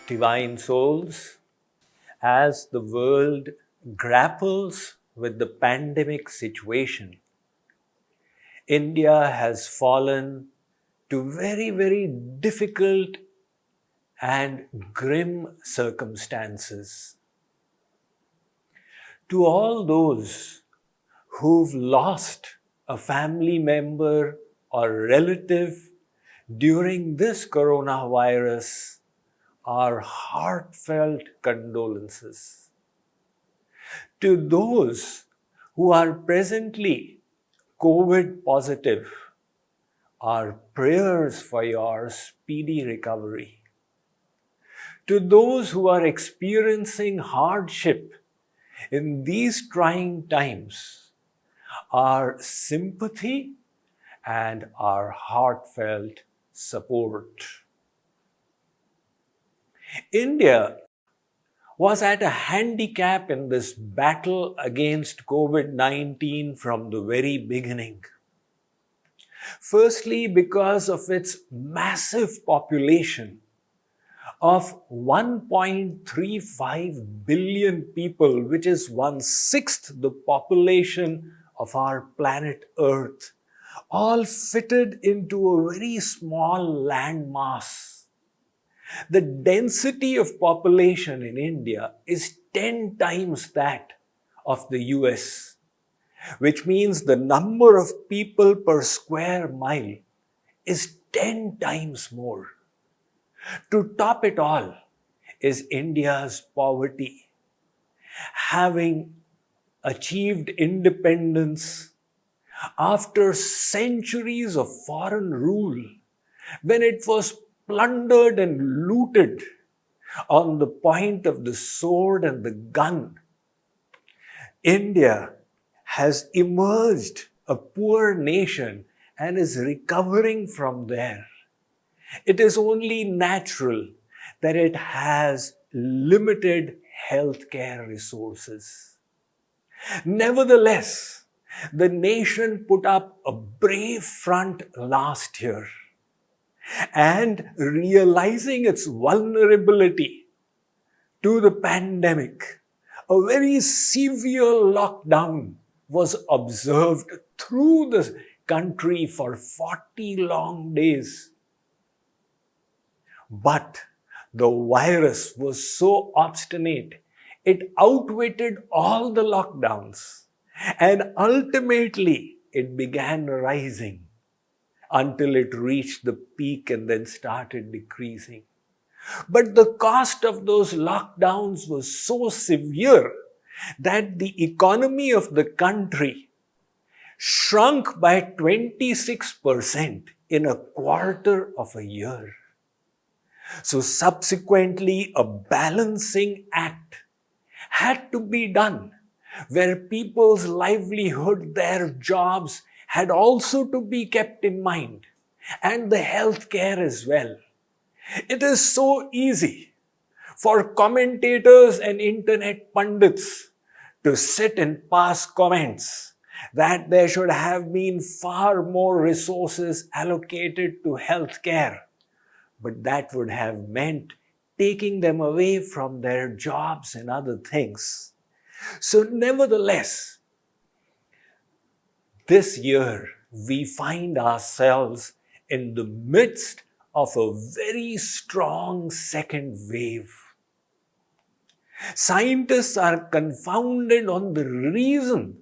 Divine souls, as the world grapples with the pandemic situation, India has fallen to very, very difficult and grim circumstances. To all those who've lost a family member or relative during this coronavirus, our heartfelt condolences. To those who are presently COVID positive, our prayers for your speedy recovery. To those who are experiencing hardship in these trying times, our sympathy and our heartfelt support. India was at a handicap in this battle against COVID-19 from the very beginning. Firstly, because of its massive population of 1.35 billion people, which is 1/6 the population of our planet Earth, all fitted into a very small landmass. The density of population in India is 10 times that of the US, which means the number of people per square mile is 10 times more. To top it all is India's poverty. Having achieved independence after centuries of foreign rule, when it was plundered and looted on the point of the sword and the gun, India has emerged a poor nation and is recovering from there. It is only natural that it has limited healthcare resources. Nevertheless, the nation put up a brave front last year, and realizing its vulnerability to the pandemic, a very severe lockdown was observed through the country for 40 long days. But the virus was so obstinate, it outwitted all the lockdowns, and ultimately it began rising until it reached the peak and then started decreasing. But the cost of those lockdowns was so severe that the economy of the country shrunk by 26% in a quarter of a year. So subsequently, a balancing act had to be done where people's livelihood, their jobs had also to be kept in mind, and the healthcare as well. It is so easy for commentators and internet pundits to sit and pass comments that there should have been far more resources allocated to healthcare. But that would have meant taking them away from their jobs and other things. So nevertheless, this year we find ourselves in the midst of a very strong second wave. Scientists are confounded on the reason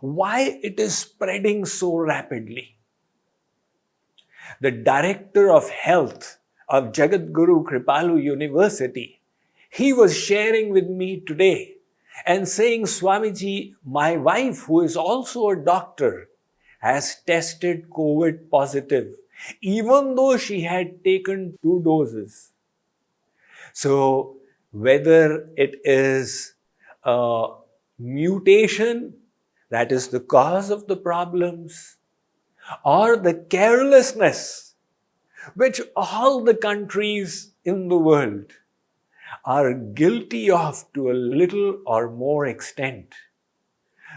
why it is spreading so rapidly. The director of health of Jagadguru Kripalu University, he was sharing with me today and saying, Swamiji, my wife, who is also a doctor, has tested COVID positive, even though she had taken 2 doses. So whether it is a mutation that is the cause of the problems, or the carelessness which all the countries in the world are guilty of to a little or more extent,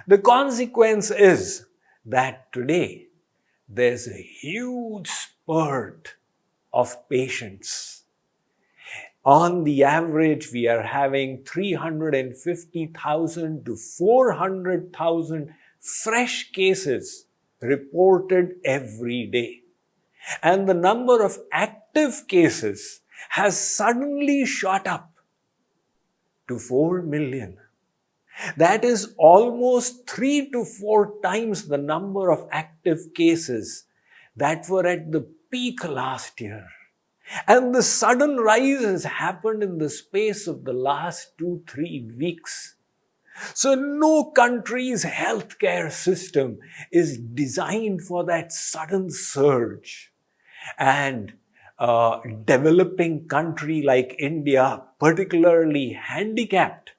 the consequence is that today there's a huge spurt of patients On the average, we are having 350,000 to 400,000 fresh cases reported every day. And the number of active cases has suddenly shot up to 4 million. That is almost 3 to 4 times the number of active cases that were at the peak last year. And the sudden rise has happened in the space of the last 2-3 weeks. So no country's healthcare system is designed for that sudden surge. And a developing country like India, particularly handicapped,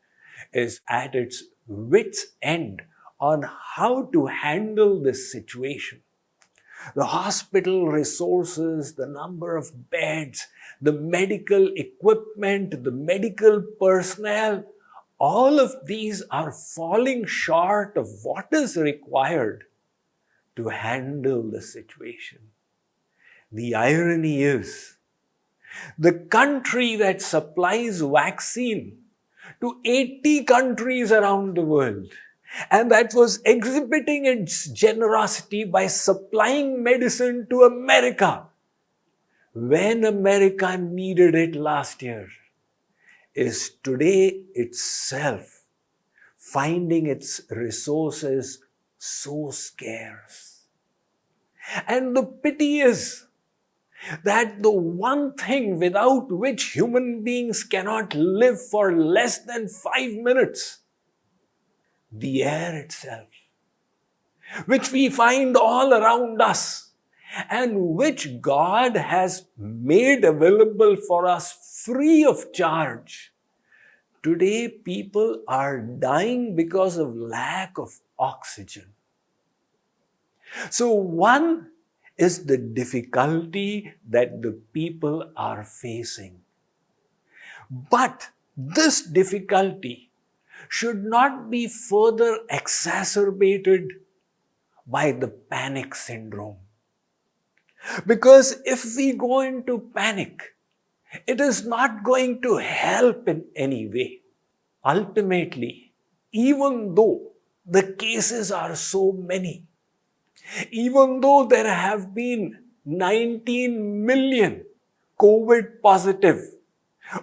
is at its wit's end on how to handle this situation. The hospital resources, the number of beds, the medical equipment, the medical personnel, all of these are falling short of what is required to handle the situation. The irony is, the country that supplies vaccine to 80 countries around the world, and that was exhibiting its generosity by supplying medicine to America when America needed it last year, is today itself finding its resources so scarce. And the pity is that the one thing without which human beings cannot live for less than 5 minutes, the air itself, which we find all around us and which God has made available for us free of charge. Today, people are dying because of lack of oxygen. So one is the difficulty that the people are facing. But this difficulty should not be further exacerbated by the panic syndrome. Because if we go into panic, it is not going to help in any way. Ultimately, even though the cases are so many, even though there have been 19 million COVID positive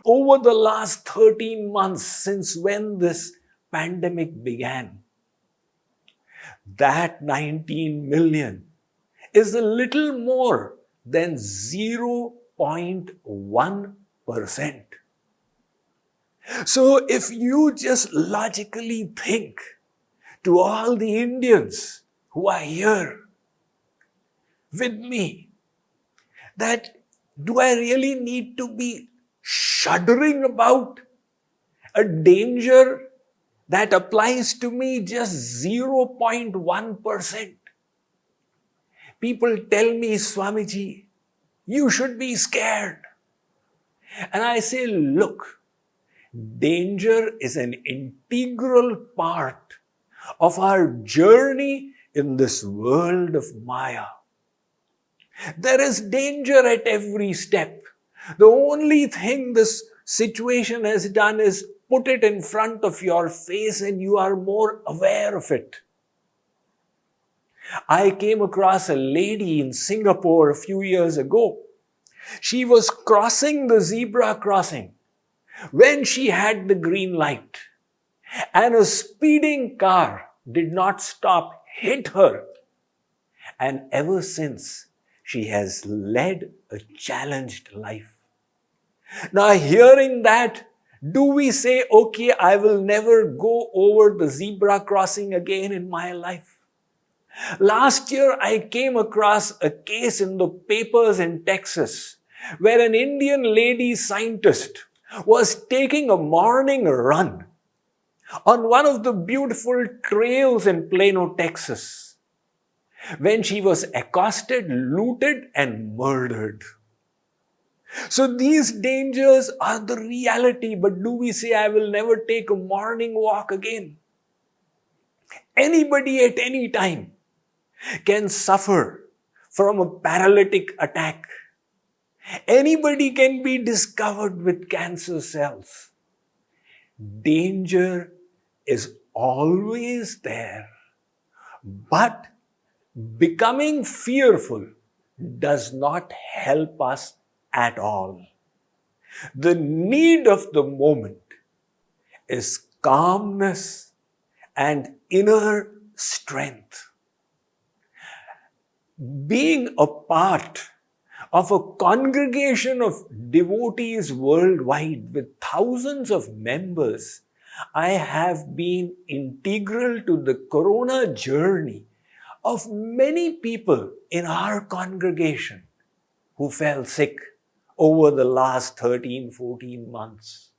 over the last 13 months since when this pandemic began, that 19 million is a little more than 0.1%. So if you just logically think to all the Indians who are here with me, that do I really need to be shuddering about a danger that applies to me just 0.1%? People tell me, Swamiji, you should be scared. And I say, look, danger is an integral part of our journey in this world of Maya. There is danger at every step. The only thing this situation has done is put it in front of your face and you are more aware of it. I came across a lady in Singapore a few years ago. She was crossing the zebra crossing when she had the green light, and a speeding car did not stop, hit her. And ever since, she has led a challenged life. Now, hearing that, do we say, okay, I will never go over the zebra crossing again in my life? Last year, I came across a case in the papers in Texas where an Indian lady scientist was taking a morning run on one of the beautiful trails in Plano, Texas, when she was accosted, looted, and murdered. So these dangers are the reality, but do we say, I will never take a morning walk again? Anybody at any time can suffer from a paralytic attack. Anybody can be discovered with cancer cells. Danger is always there. But becoming fearful does not help us at all. The need of the moment is calmness and inner strength. Being a part of a congregation of devotees worldwide with thousands of members, I have been integral to the corona journey of many people in our congregation who fell sick over the last 13, 14 months.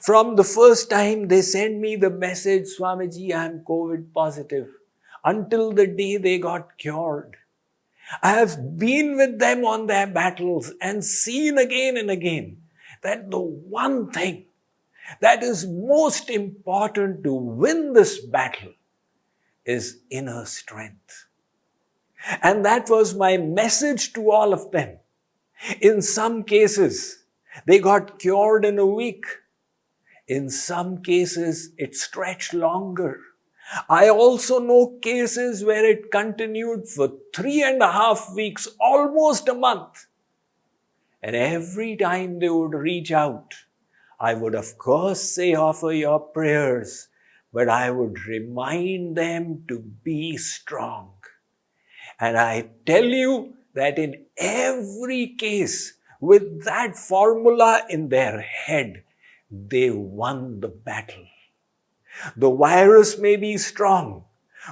From the first time they sent me the message, Swamiji, I am COVID positive, until the day they got cured. I have been with them on their battles and seen again and again that the one thing that is most important to win this battle is inner strength. And that was my message to all of them. In some cases, they got cured in a week. In some cases, it stretched longer. I also know cases where it continued for 3.5 weeks, almost a month. And every time they would reach out, I would of course say, offer your prayers, but I would remind them to be strong. And I tell you that in every case, with that formula in their head, they won the battle. The virus may be strong,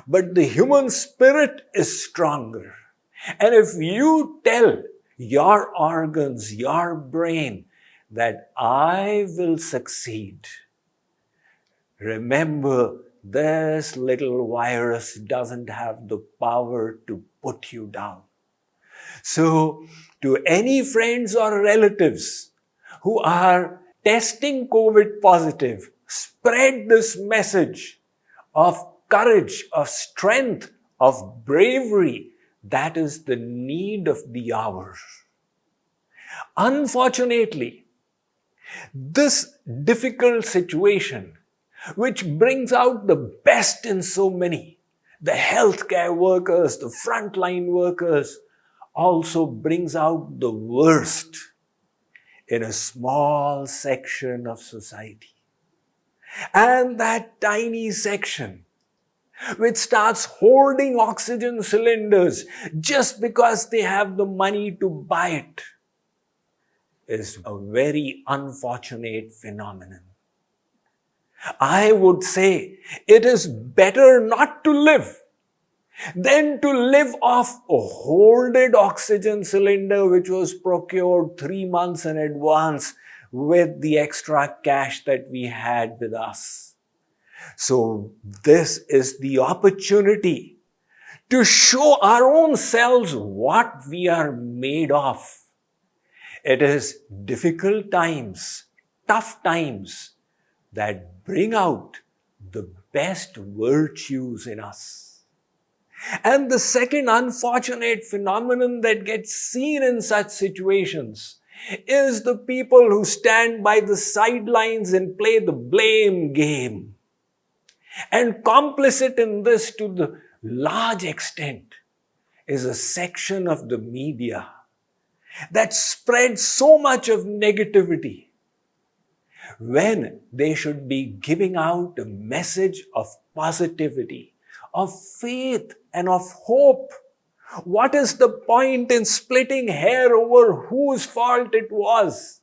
but the human spirit is stronger. And if you tell your organs, your brain, that I will succeed, remember, this little virus doesn't have the power to put you down. So, to any friends or relatives who are testing COVID positive, spread this message of courage, of strength, of bravery. That is the need of the hour. Unfortunately, this difficult situation, which brings out the best in so many, the healthcare workers, the frontline workers, also brings out the worst in a small section of society. And that tiny section, which starts hoarding oxygen cylinders just because they have the money to buy it, is a very unfortunate phenomenon. I would say it is better not to live than to live off a hoarded oxygen cylinder which was procured 3 months in advance with the extra cash that we had with us. So this is the opportunity to show our own selves what we are made of. It is difficult times, tough times, that bring out the best virtues in us. And the second unfortunate phenomenon that gets seen in such situations is the people who stand by the sidelines and play the blame game. And complicit in this to the large extent is a section of the media that spreads so much of negativity when they should be giving out a message of positivity, of faith and of hope. What is the point in splitting hair over whose fault it was?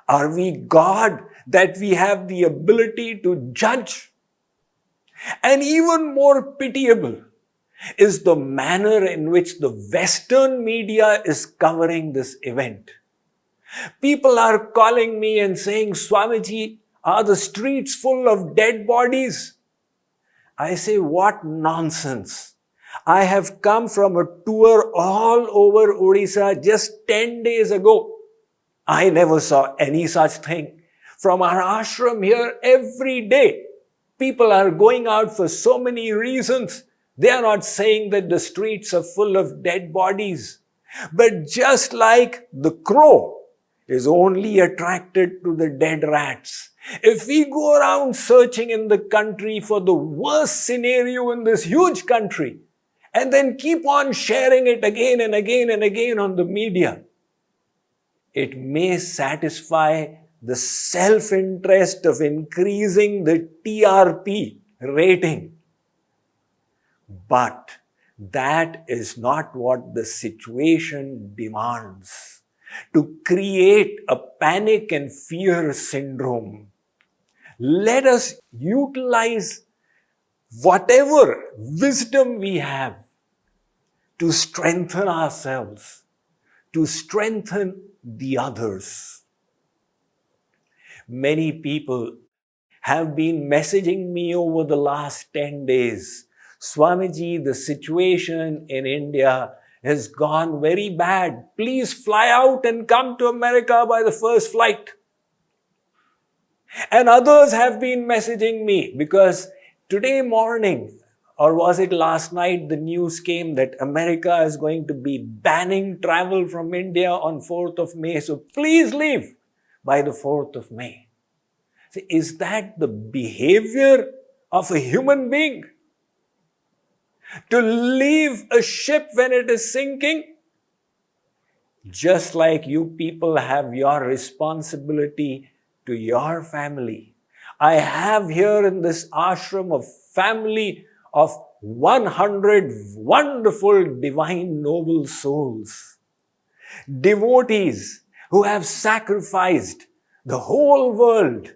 Are we God that we have the ability to judge? And even more pitiable is the manner in which the Western media is covering this event. People are calling me and saying, Swamiji, are the streets full of dead bodies? I say, what nonsense. I have come from a tour all over Odisha just 10 days ago. I never saw any such thing. From our ashram here, every day, people are going out for so many reasons. They are not saying that the streets are full of dead bodies. But just like the crow is only attracted to the dead rats, if we go around searching in the country for the worst scenario in this huge country, and then keep on sharing it again and again and again on the media, it may satisfy the self-interest of increasing the TRP rating. But that is not what the situation demands. To create a panic and fear syndrome, let us utilize whatever wisdom we have to strengthen ourselves, to strengthen the others. Many people have been messaging me over the last 10 days. Swamiji, the situation in India has gone very bad. Please fly out and come to America by the first flight. And others have been messaging me because today morning, or was it last night, the news came that America is going to be banning travel from India on 4th of May. So please leave by the 4th of May. See, is that the behavior of a human being? To leave a ship when it is sinking? Just like you people have your responsibility to your family. I have here in this ashram a family of 100 wonderful, divine, noble souls. Devotees who have sacrificed the whole world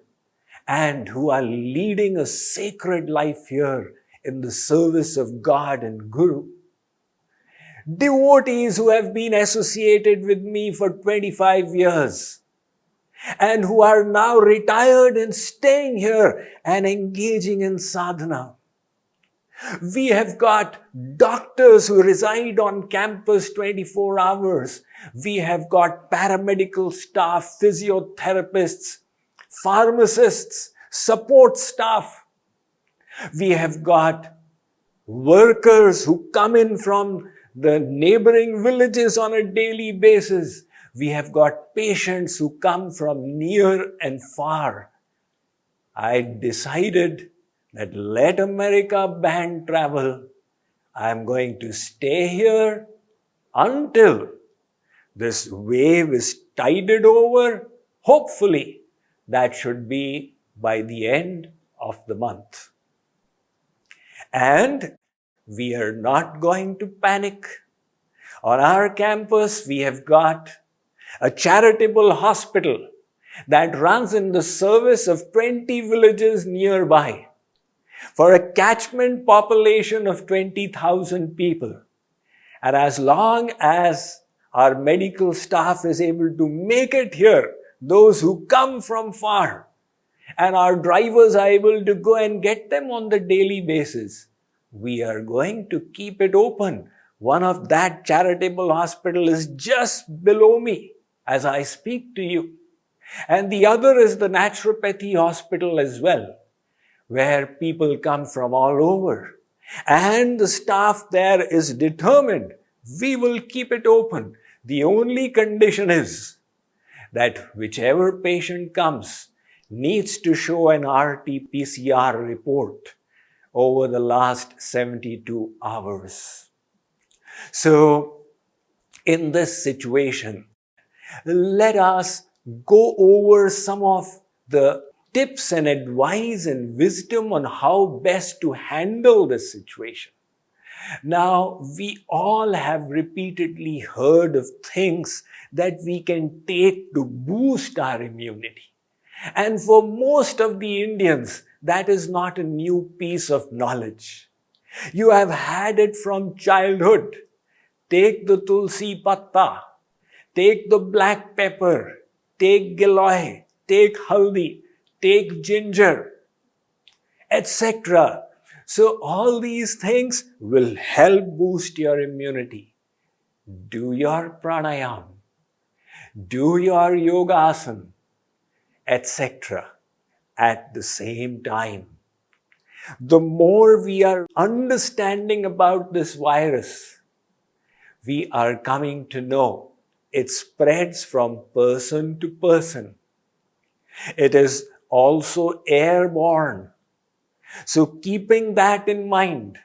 and who are leading a sacred life here in the service of God and Guru. Devotees who have been associated with me for 25 years and who are now retired and staying here and engaging in sadhana. We have got doctors who reside on campus 24 hours. We have got paramedical staff, physiotherapists, pharmacists, support staff. We have got workers who come in from the neighboring villages on a daily basis. We have got patients who come from near and far. I decided that let America ban travel. I'm going to stay here until this wave is tided over. Hopefully, that should be by the end of the month. And we are not going to panic. On our campus, we have got a charitable hospital that runs in the service of 20 villages nearby for a catchment population of 20,000 people. And as long as our medical staff is able to make it here, those who come from far, and our drivers are able to go and get them on the daily basis, we are going to keep it open. One of that charitable hospital is just below me as I speak to you. And the other is the naturopathy hospital as well, where people come from all over. And the staff there is determined, we will keep it open. The only condition is that whichever patient comes needs to show an RT-PCR report over the last 72 hours. So, in this situation, let us go over some of the tips and advice and wisdom on how best to handle this situation. Now, we all have repeatedly heard of things that we can take to boost our immunity. And for most of the Indians, that is not a new piece of knowledge. You have had it from childhood. Take the tulsi patta, take the black pepper, take giloy, take haldi, take ginger, etc. So all these things will help boost your immunity. Do your pranayam, do your yogasana, etc. at the same time. The more we are understanding about this virus, we are coming to know it spreads from person to person. It is also airborne. So keeping that in mind,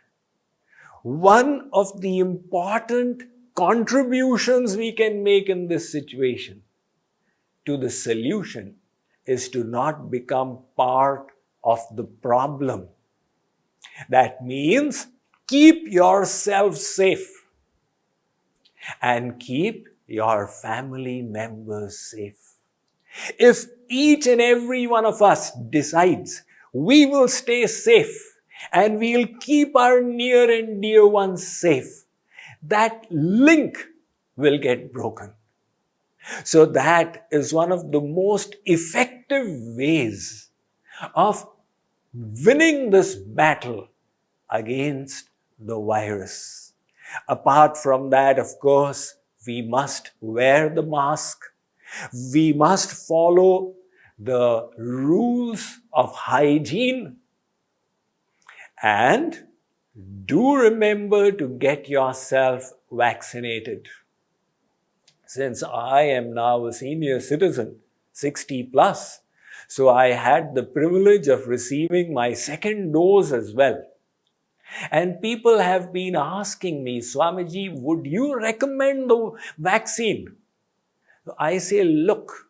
one of the important contributions we can make in this situation to the solution is to not become part of the problem. That means keep yourself safe and keep your family members safe. If each and every one of us decides we will stay safe and we'll keep our near and dear ones safe, that link will get broken. So that is one of the most effective ways of winning this battle against the virus. Apart from that, of course, we must wear the mask. We must follow the rules of hygiene. And do remember to get yourself vaccinated. Since I am now a senior citizen, 60 plus, so I had the privilege of receiving my second dose as well. And people have been asking me, Swamiji, would you recommend the vaccine? I say, look,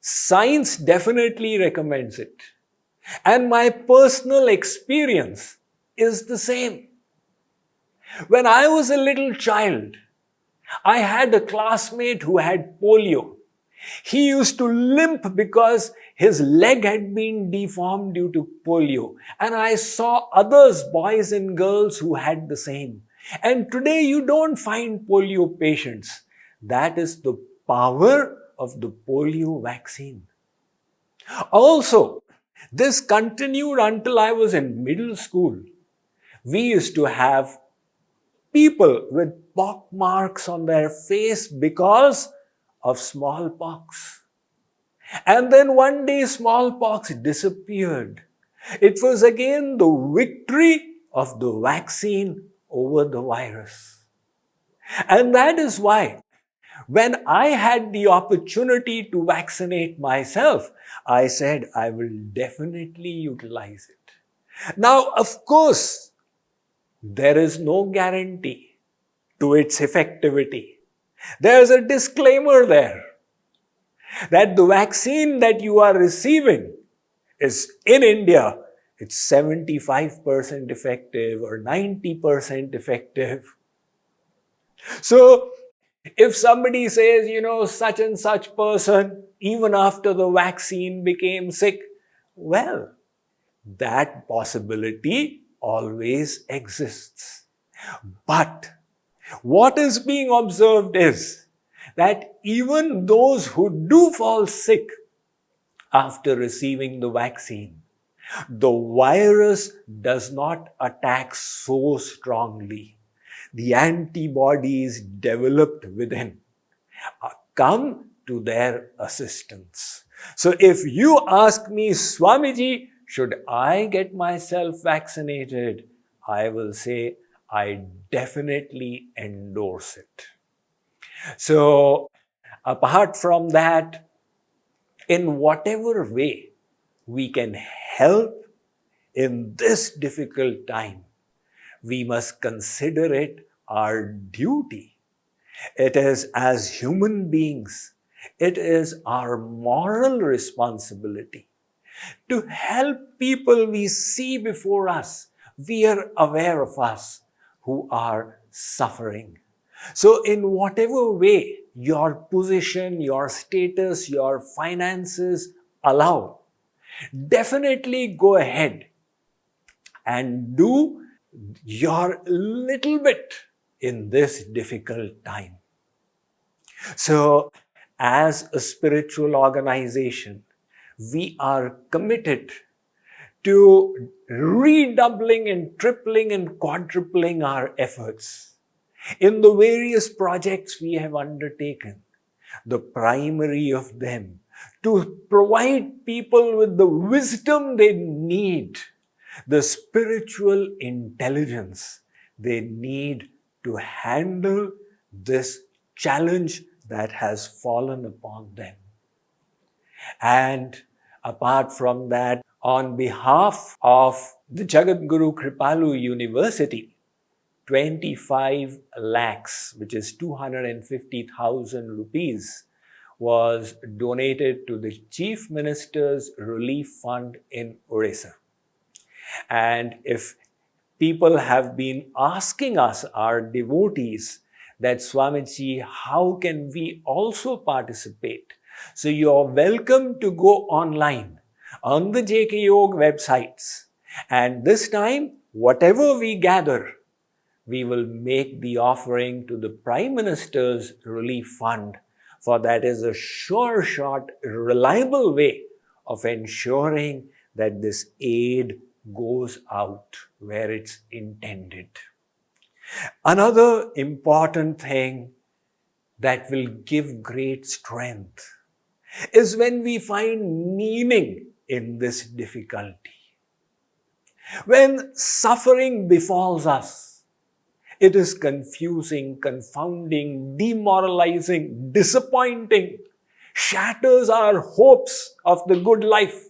science definitely recommends it. And my personal experience is the same. When I was a little child, I had a classmate who had polio. He used to limp because his leg had been deformed due to polio. And I saw others, boys and girls, who had the same. And today you don't find polio patients. That is the power of the polio vaccine. Also, this continued until I was in middle school. We used to have people with pock marks on their face because of smallpox. And then one day smallpox disappeared. It was again the victory of the vaccine over the virus. And that is why when I had the opportunity to vaccinate myself, I said I will definitely utilize it. Now, of course, there is no guarantee to its effectivity. There is a disclaimer there that the vaccine that you are receiving is in India, it's 75% effective or 90% effective. So, if somebody says, such and such person, even after the vaccine became sick, well, that possibility always exists. But what is being observed is that even those who do fall sick after receiving the vaccine, the virus does not attack so strongly. The antibodies developed within come to their assistance. So if you ask me, Swamiji, should I get myself vaccinated? I will say, I definitely endorse it. So, apart from that, in whatever way we can help in this difficult time, we must consider it our duty. It is, as human beings, it is our moral responsibility to help people we see before us, we are aware of us, who are suffering. So in whatever way your position, your status, your finances allow, definitely go ahead and do your little bit in this difficult time. So, as a spiritual organization, we are committed to redoubling and tripling and quadrupling our efforts in the various projects we have undertaken. The primary of them, to provide people with the wisdom they need, the spiritual intelligence they need to handle this challenge that has fallen upon them. And apart from that, on behalf of the Jagadguru Kripalu University, 25 lakhs, which is 250,000 rupees, was donated to the Chief Minister's Relief Fund in Orissa. And if people have been asking us, our devotees, that Swamiji, how can we also participate? So you're welcome to go online on the JK Yoga websites. And this time, whatever we gather, we will make the offering to the Prime Minister's Relief Fund, for that is a sure shot, reliable way of ensuring that this aid goes out where it's intended. Another important thing that will give great strength is when we find meaning in this difficulty. When suffering befalls us, it is confusing, confounding, demoralizing, disappointing, shatters our hopes of the good life.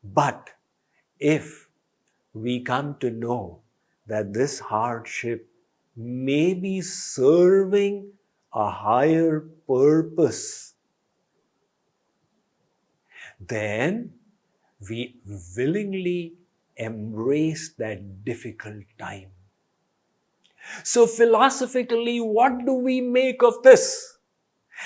But if we come to know that this hardship may be serving a higher purpose, then we willingly embrace that difficult time. So philosophically, what do we make of this?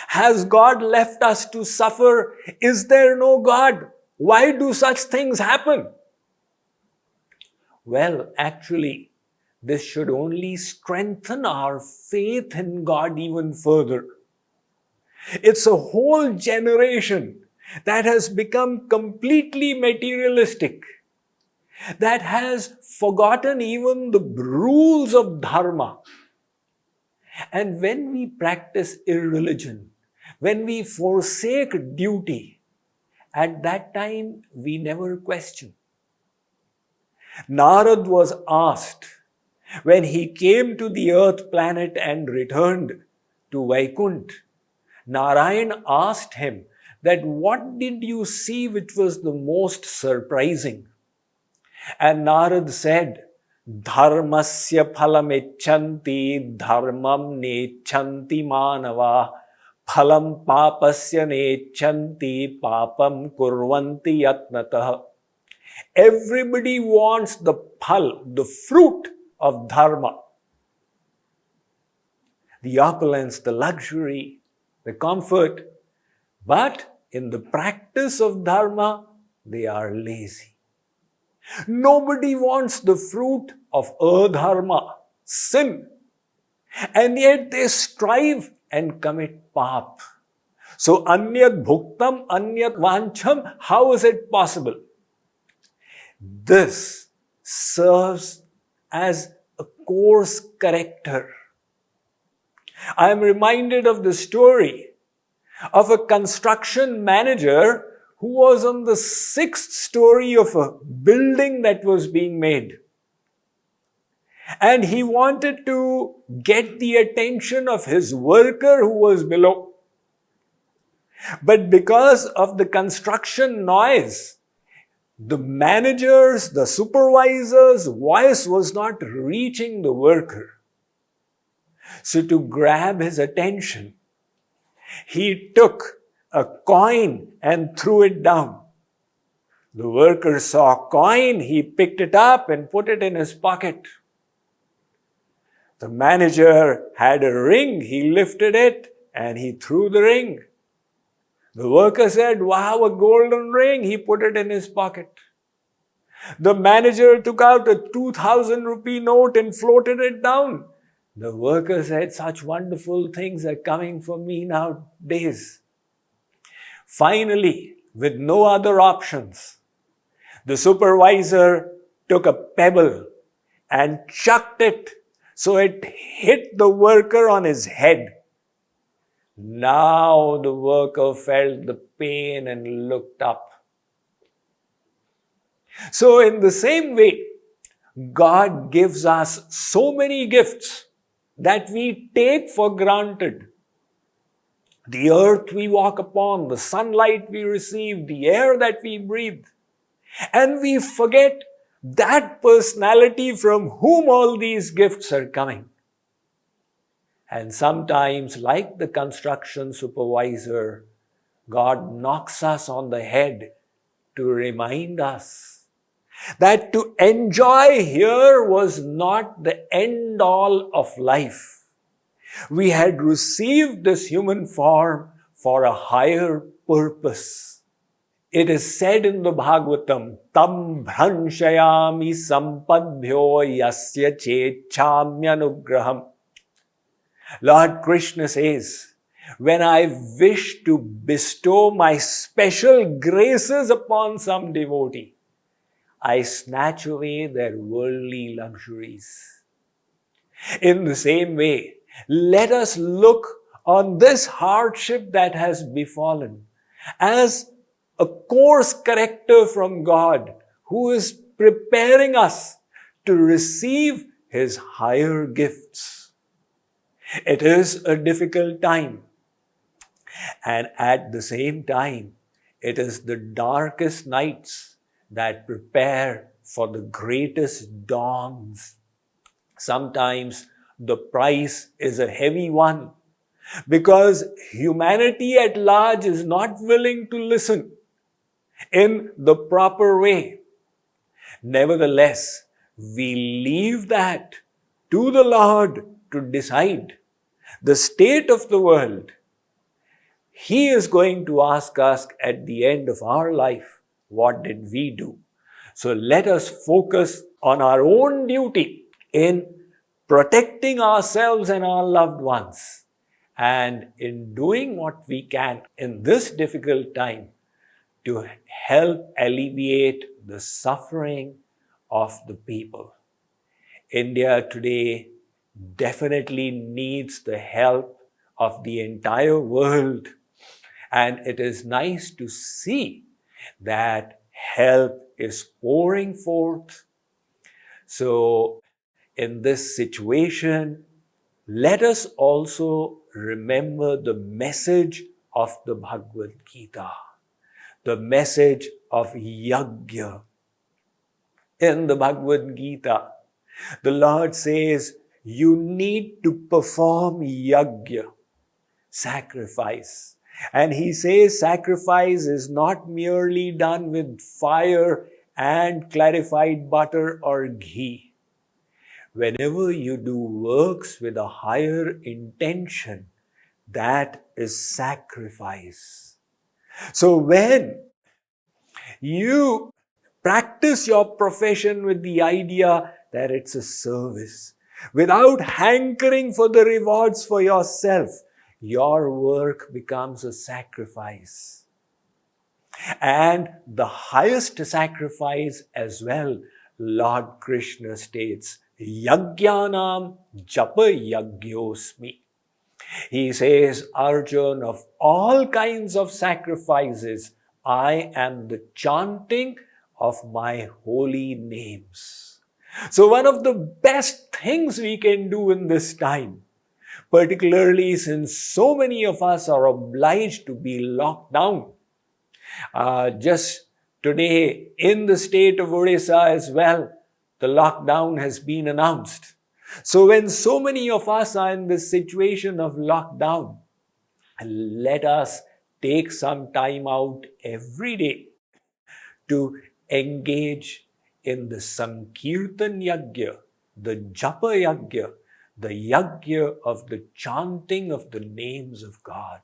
Has God left us to suffer? Is there no God? Why do such things happen? Well, actually, this should only strengthen our faith in God even further. It's a whole generation that has become completely materialistic, that has forgotten even the rules of dharma. And when we practice irreligion, when we forsake duty, at that time we never question. Narad was asked, when he came to the earth planet and returned to Vaikuntha, Narayan asked him that what did you see which was the most surprising? And Narad said, Dharmasya phalam echanti dharmam nechanti manava phalam papasya nechanti papam kurvanti yatnatah. Everybody wants the phal, the fruit of dharma, the opulence, the luxury, the comfort. But in the practice of dharma, they are lazy. Nobody wants the fruit of adharma, sin. And yet they strive and commit pap. So anyat bhuktam, anyat vancham, how is it possible? This serves as a course corrector. I am reminded of the story of a construction manager who was on the 6th story of a building that was being made. And he wanted to get the attention of his worker who was below. But because of the construction noise, the manager's, the supervisor's voice was not reaching the worker. So to grab his attention, he took a coin and threw it down. The worker saw a coin, he picked it up and put it in his pocket. The manager had a ring, he lifted it and he threw the ring. The worker said, wow, a golden ring, he put it in his pocket. The manager took out a 2,000 rupee note and floated it down. The worker said, such wonderful things are coming for me nowadays. Finally, with no other options, the supervisor took a pebble and chucked it so it hit the worker on his head. Now the worker felt the pain and looked up. So in the same way, God gives us so many gifts that we take for granted. The earth we walk upon, the sunlight we receive, the air that we breathe. And we forget that personality from whom all these gifts are coming. And sometimes, like the construction supervisor, God knocks us on the head to remind us that to enjoy here was not the end all of life. We had received this human form for a higher purpose. It is said in the Bhagavatam, Tam bhranshayami sampadbhyo yasya chechamyanugraham. Lord Krishna says, when I wish to bestow my special graces upon some devotee, I snatch away their worldly luxuries. In the same way, let us look on this hardship that has befallen as a course corrector from God who is preparing us to receive His higher gifts. It is a difficult time, and at the same time, it is the darkest nights that prepare for the greatest dawns. Sometimes the price is a heavy one because humanity at large is not willing to listen in the proper way. Nevertheless, we leave that to the Lord to decide the state of the world. He is going to ask us at the end of our life, what did we do? So let us focus on our own duty in protecting ourselves and our loved ones, and in doing what we can in this difficult time to help alleviate the suffering of the people. India today definitely needs the help of the entire world, and it is nice to see that help is pouring forth. So, in this situation, let us also remember the message of the Bhagavad Gita, the message of Yajna. In the Bhagavad Gita, the Lord says, you need to perform Yajna, sacrifice. And He says sacrifice is not merely done with fire and clarified butter or ghee. Whenever you do works with a higher intention, that is sacrifice. So when you practice your profession with the idea that it's a service, without hankering for the rewards for yourself, your work becomes a sacrifice. And the highest sacrifice as well, Lord Krishna states, Yajnanam japa yajñosmi. He says, Arjuna, of all kinds of sacrifices, I am the chanting of my holy names. So one of the best things we can do in this time, particularly since so many of us are obliged to be locked down. Just today in the state of Odisha as well, the lockdown has been announced. So when so many of us are in this situation of lockdown, let us take some time out every day to engage in the Sankirtan Yajna, the Japa Yajna, the Yajna of the chanting of the names of God.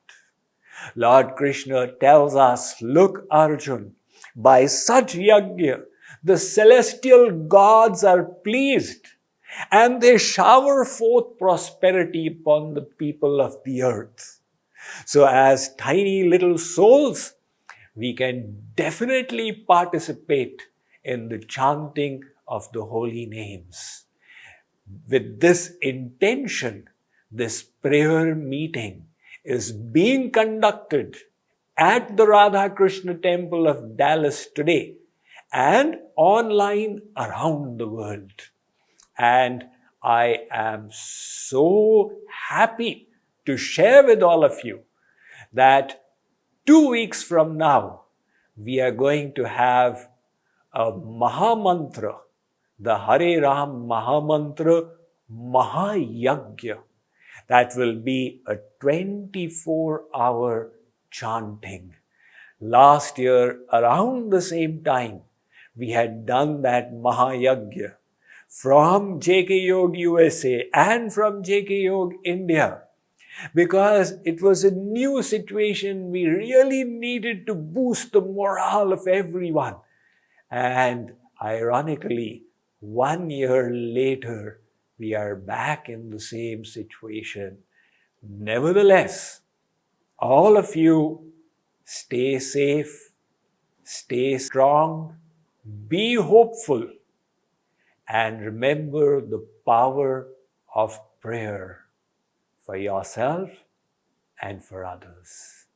Lord Krishna tells us, look Arjun, by such Yajna, the celestial gods are pleased and they shower forth prosperity upon the people of the earth. So as tiny little souls, we can definitely participate in the chanting of the holy names. With this intention, this prayer meeting is being conducted at the Radha Krishna temple of Dallas today. and online around the world. And I am so happy to share with all of you that 2 weeks from now, we are going to have a Mahamantra, the Hare Ram Mahamantra Mahayagya. That will be a 24-hour chanting. Last year, around the same time, we had done that Mahayagya from JK Yog USA and from JK Yog India. Because it was a new situation, we really needed to boost the morale of everyone. And ironically, 1 year later, we are back in the same situation. Nevertheless, all of you stay safe, stay strong, be hopeful, and remember the power of prayer for yourself and for others.